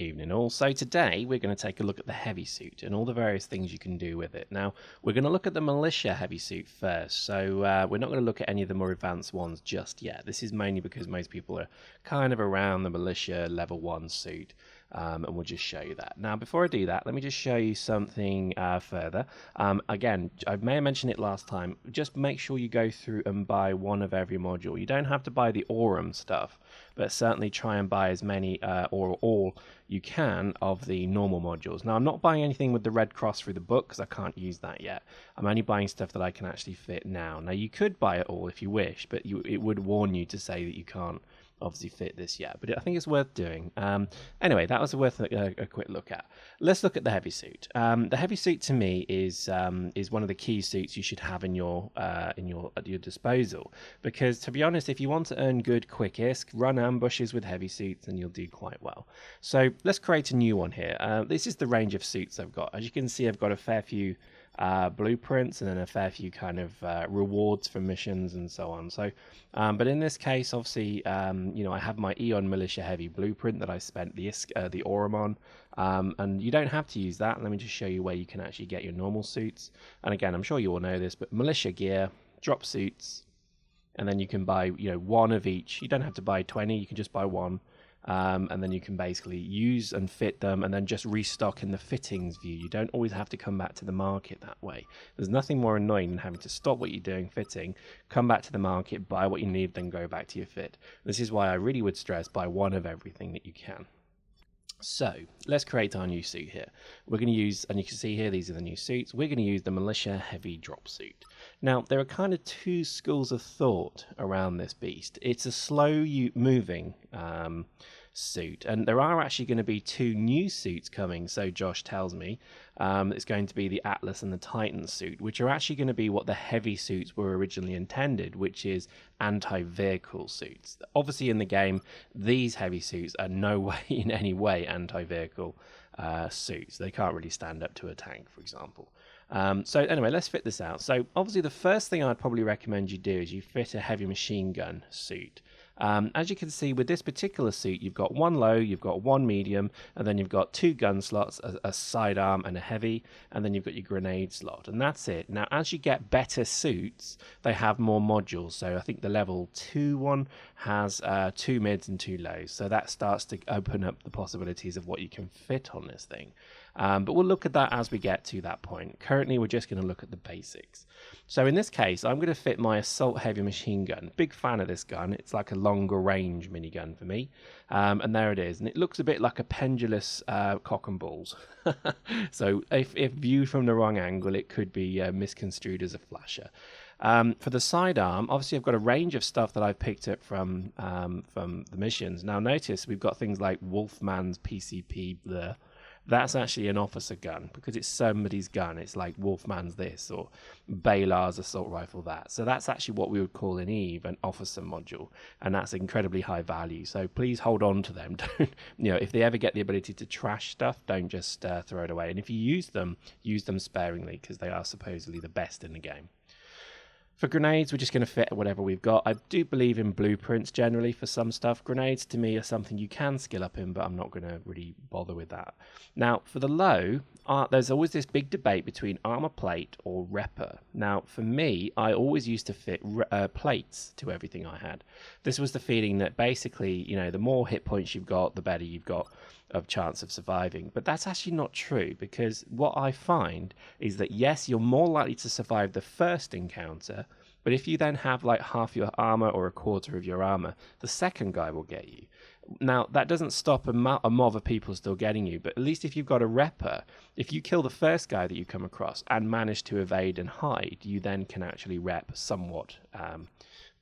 Evening all. So today we're going to take a look at the heavy suit and all the various things you can do with it. Now we're going to look at the militia heavy suit first, so we're not going to look at any of the more advanced ones just yet. This is mainly because most people are kind of around the militia level 1 suit, and we'll just show you that. Now before I do that, let me just show you something further. Again, I may have mentioned it last time, just make sure you go through and buy one of every module. You don't have to buy the Aurum stuff, but certainly try and buy as many or all you can of the normal modules. Now I'm not buying anything with the red cross through the book because I can't use that yet. I'm only buying stuff that I can actually fit now. Now you could buy it all if you wish, but it would warn you to say that you can't obviously fit this yet, but I think it's worth doing. Anyway, that was worth a quick look at. Let's look at the heavy suit. The heavy suit to me is one of the key suits you should have in your at your disposal, because to be honest, if you want to earn good quick ISK, run ambushes with heavy suits and you'll do quite well. So let's create a new one here. This is the range of suits I've got. As you can see, I've got a fair few blueprints and then a fair few kind of rewards for missions and so on. So but in this case, obviously, I have my Eon Militia Heavy blueprint that I spent the Aurum on, and you don't have to use that. Let me just show you where you can actually get your normal suits. And again, I'm sure you all know this, but militia gear, drop suits, and then you can buy one of each. You don't have to buy 20, you can just buy one. And then you can basically use and fit them and then just restock in the fittings view. You don't always have to come back to the market that way. There's nothing more annoying than having to stop what you're doing fitting, come back to the market, buy what you need, then go back to your fit. This is why I really would stress buy one of everything that you can. So let's create our new suit here. We're going to use, and you can see here, these are the new suits. We're going to use the Militia Heavy drop suit. Now, there are kind of two schools of thought around this beast. It's a slow moving suit, and there are actually going to be two new suits coming, so Josh tells me. It's going to be the Atlas and the Titan suit, which are actually going to be what the heavy suits were originally intended, which is anti-vehicle suits. Obviously in the game, these heavy suits are no way in any way anti-vehicle suits. They can't really stand up to a tank, for example. So anyway, let's fit this out. So obviously the first thing I'd probably recommend you do is you fit a heavy machine gun suit. As you can see with this particular suit, you've got one low, you've got one medium, and then you've got two gun slots, a sidearm and a heavy, and then you've got your grenade slot, and that's it. Now as you get better suits, they have more modules. So I think the level 2 one has 2 mids and 2 lows, so that starts to open up the possibilities of what you can fit on this thing. But we'll look at that as we get to that point. Currently we're just going to look at the basics. So in this case, I'm going to fit my assault heavy machine gun. Big fan of this gun. It's like a longer range minigun for me. And there it is. And it looks a bit like a pendulous cock and balls. So if viewed from the wrong angle, it could be misconstrued as a flasher. For the sidearm, obviously I've got a range of stuff that I've picked up from the missions. Now notice we've got things like Wolfman's PCP blur. That's actually an officer gun because it's somebody's gun. It's like Wolfman's this or Balar's assault rifle that. So that's actually what we would call in EVE an officer module, and that's incredibly high value. So please hold on to them. Don't, if they ever get the ability to trash stuff, don't just throw it away. And if you use them sparingly because they are supposedly the best in the game. For grenades, we're just going to fit whatever we've got. I do believe in blueprints generally for some stuff. Grenades to me are something you can skill up in, but I'm not going to really bother with that. Now, for the low, there's always this big debate between armor plate or repper. Now, for me, I always used to fit plates to everything I had. This was the feeling that basically, the more hit points you've got, the better you've got of chance of surviving. But that's actually not true, because what I find is that yes, you're more likely to survive the first encounter, but if you then have like half your armor or a quarter of your armor, the second guy will get you. Now that doesn't stop a mob of people still getting you, but at least if you've got a repper, if you kill the first guy that you come across and manage to evade and hide, you then can actually rep somewhat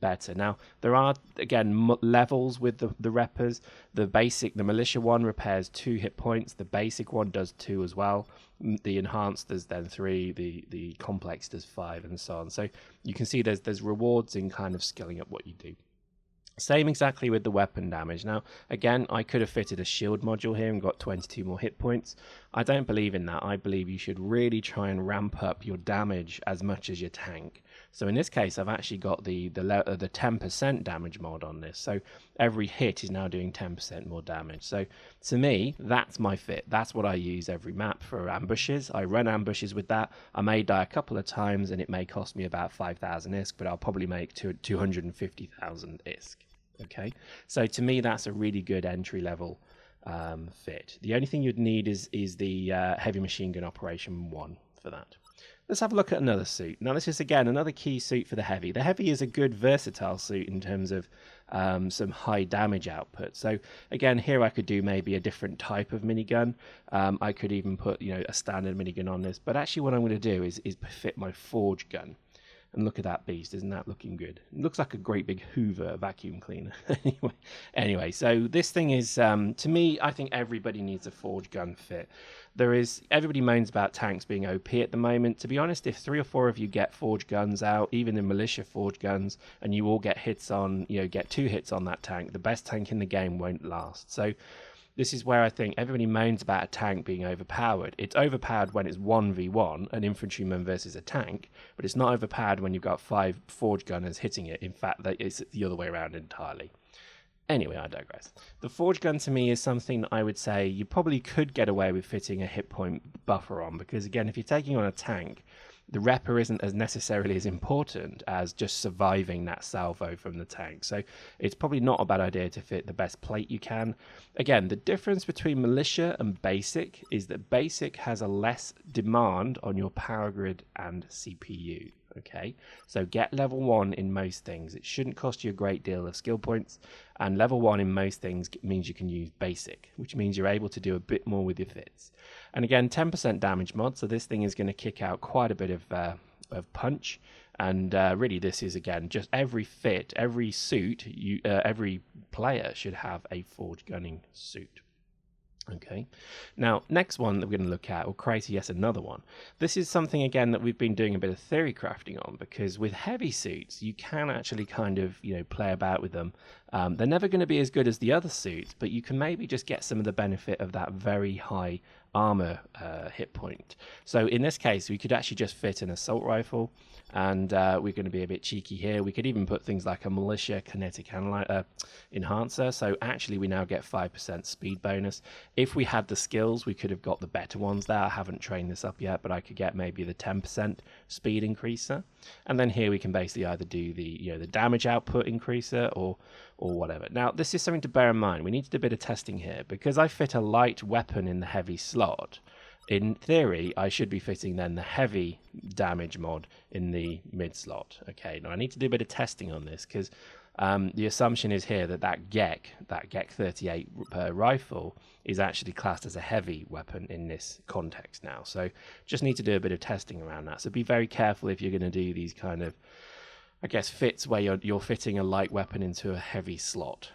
better. Now there are again levels with the reppers. The militia one repairs 2 hit points. The basic one does 2 as well. The enhanced does then 3. The complex does 5, and so on. So you can see there's rewards in kind of skilling up what you do. Same exactly with the weapon damage. Now, again, I could have fitted a shield module here and got 22 more hit points. I don't believe in that. I believe you should really try and ramp up your damage as much as your tank. So in this case, I've actually got the 10% damage mod on this. So every hit is now doing 10% more damage. So to me, that's my fit. That's what I use every map for ambushes. I run ambushes with that. I may die a couple of times and it may cost me about 5,000 ISK, but I'll probably make 250,000 ISK. Okay, so to me, that's a really good entry level fit. The only thing you'd need is the heavy machine gun operation 1 for that. Let's have a look at another suit. Now, this is, again, another key suit for the heavy. The heavy is a good versatile suit in terms of some high damage output. So, again, here I could do maybe a different type of minigun. I could even put, a standard minigun on this. But actually what I'm going to do is fit my forge gun. And look at that beast. Isn't that looking good? It looks like a great big Hoover vacuum cleaner. anyway, so this thing is, to me, I think everybody needs a forge gun fit. Everybody moans about tanks being OP at the moment. To be honest, if 3 or 4 of you get forge guns out, even in militia forge guns, and you all get hits on, get 2 hits on that tank, the best tank in the game won't last. So this is where I think everybody moans about a tank being overpowered. It's overpowered when it's 1v1, an infantryman versus a tank, but it's not overpowered when you've got 5 forge gunners hitting it. In fact, it's the other way around entirely. Anyway, I digress. The forge gun to me is something that I would say you probably could get away with fitting a hit point buffer on, because again, if you're taking on a tank, the repper isn't as necessarily as important as just surviving that salvo from the tank. So it's probably not a bad idea to fit the best plate you can. Again, the difference between militia and basic is that basic has a less demand on your power grid and CPU. Okay, so get level 1 in most things. It shouldn't cost you a great deal of skill points, and level 1 in most things means you can use basic, which means you're able to do a bit more with your fits. And again, 10% damage mod, so this thing is going to kick out quite a bit of punch. And really, this is, again, just every fit, every suit, every player should have a forge gunning suit. Okay, now next one that we're going to look at, or crazy, yes, another one. This is something again that we've been doing a bit of theory crafting on, because with heavy suits you can actually kind of play about with them. They're never going to be as good as the other suits, but you can maybe just get some of the benefit of that very high armor hit point. So in this case, we could actually just fit an assault rifle, and we're going to be a bit cheeky here. We could even put things like a militia kinetic enhancer. So actually we now get 5% speed bonus. If we had the skills, we could have got the better ones there. I haven't trained this up yet, but I could get maybe the 10% speed increaser. And then here we can basically either do the damage output increaser or whatever. Now, this is something to bear in mind. We need to do a bit of testing here. Because I fit a light weapon in the heavy slot, in theory, I should be fitting then the heavy damage mod in the mid slot. Okay, now I need to do a bit of testing on this, because the assumption is here that GEC 38 rifle is actually classed as a heavy weapon in this context now. So just need to do a bit of testing around that. So be very careful if you're going to do these kind of, I guess, fits where you're fitting a light weapon into a heavy slot,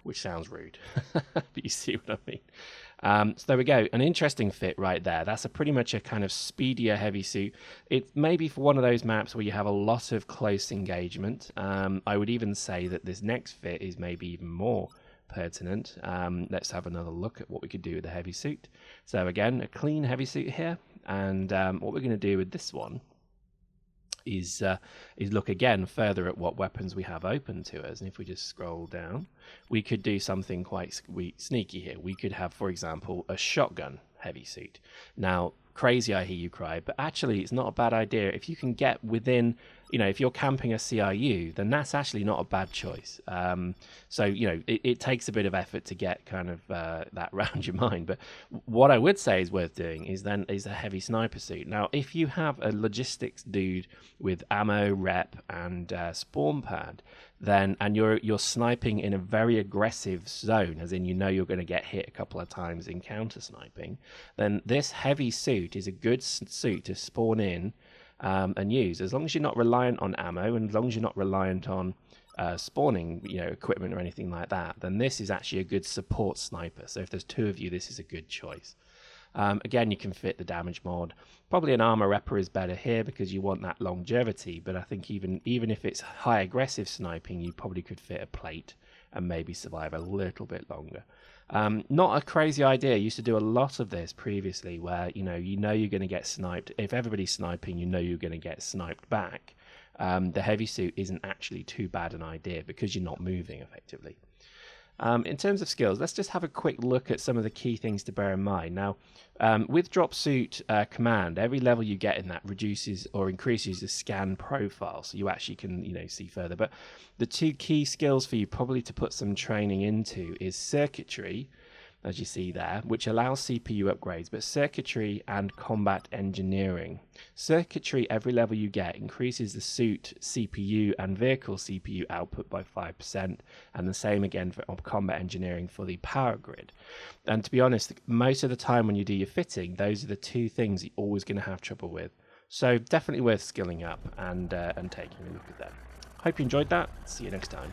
which sounds rude, but you see what I mean. So there we go, an interesting fit right there. That's pretty much a kind of speedier heavy suit. It may be for one of those maps where you have a lot of close engagement. I would even say that this next fit is maybe even more pertinent. Let's have another look at what we could do with the heavy suit. So again, a clean heavy suit here, and what we're going to do with this one is look again further at what weapons we have open to us. And if we just scroll down, we could do something quite sneaky here. We could have, for example, a shotgun heavy suit. Now, crazy, I hear you cry, but actually it's not a bad idea. If you can get within, if you're camping a CRU, then that's actually not a bad choice. So, it takes a bit of effort to get kind of that round your mind. But what I would say is worth doing is a heavy sniper suit. Now, if you have a logistics dude with ammo, rep, and spawn pad, and you're sniping in a very aggressive zone, as in you're going to get hit a couple of times in counter sniping, then this heavy suit is a good suit to spawn in and use, as long as you're not reliant on ammo and as long as you're not reliant on spawning equipment or anything like that. Then this is actually a good support sniper. So if there's 2 of you, this is a good choice. Again, you can fit the damage mod. Probably an armor repper is better here because you want that longevity, but I think even if it's high aggressive sniping, you probably could fit a plate and maybe survive a little bit longer. Not a crazy idea. I used to do a lot of this previously where, you know you're going to get sniped. If everybody's sniping, you know you're going to get sniped back. The heavy suit isn't actually too bad an idea because you're not moving effectively. In terms of skills, let's just have a quick look at some of the key things to bear in mind. Now, with drop suit command, every level you get in that reduces or increases the scan profile, so you actually can see further. But the two key skills for you probably to put some training into is circuitry, as you see there, which allows CPU upgrades, but circuitry and combat engineering. Circuitry, every level you get, increases the suit CPU and vehicle CPU output by 5%, and the same again for combat engineering for the power grid. And to be honest, most of the time when you do your fitting, those are the two things you're always going to have trouble with. So definitely worth skilling up and taking a look at them. Hope you enjoyed that. See you next time.